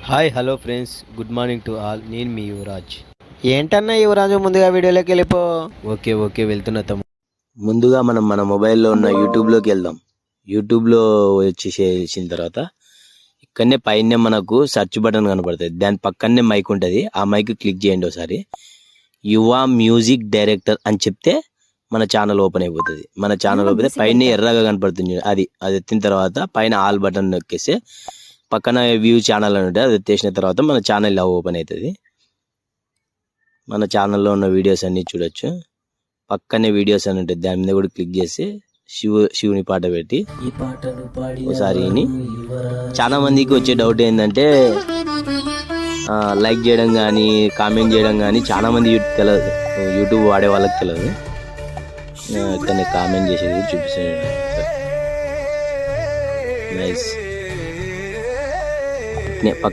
Hi hello friends, good morning to all. నేను మీ యువరాజ్. ఏంటన్నా యువరాజు, ముందుగా వీడియోలోకి వెళ్ళిపో. ఓకే వెళ్తున్న తమ్ముడు. ముందుగా మనం మన మొబైల్లో ఉన్న యూట్యూబ్లోకి వెళ్దాం. యూట్యూబ్లో వచ్చేసిన తర్వాత ఇక్కడనే పైన మనకు సెర్చ్ బటన్ కనపడుతుంది. దాని పక్కనే మైక్ ఉంటుంది. ఆ మైక్ క్లిక్ చేయండి ఒకసారి. యువ మ్యూజిక్ డైరెక్టర్ అని చెప్తే మన ఛానల్ ఓపెన్ అయిపోతుంది. మన ఛానల్ ఓపెన్ పైన ఎర్రగా కనపడుతుంది, అది ఎత్తిన తర్వాత పైన ఆల్ బటన్ నొక్కేస్తే పక్కన వ్యూ ఛానల్ అని ఉంటుంది. అది ఎత్తేసిన తర్వాత మన ఛానల్ ఇలా ఓపెన్ అవుతుంది. మన ఛానల్లో ఉన్న వీడియోస్ అన్నీ చూడొచ్చు. పక్కనే వీడియోస్ అని ఉంటుంది, దాని మీద కూడా క్లిక్ చేసి శివుని పాట పెట్టి ఈ పాటను ఒకసారి చాలా మందికి వచ్చే డౌట్ ఏంటంటే లైక్ చేయడం కానీ కామెంట్ చేయడం కానీ చాలా మంది తెలియదు, యూట్యూబ్ వాడే వాళ్ళకి తెలియదు. ఇక్కడ కామెంట్ చేసేది చూపిస్తాను. నైస్.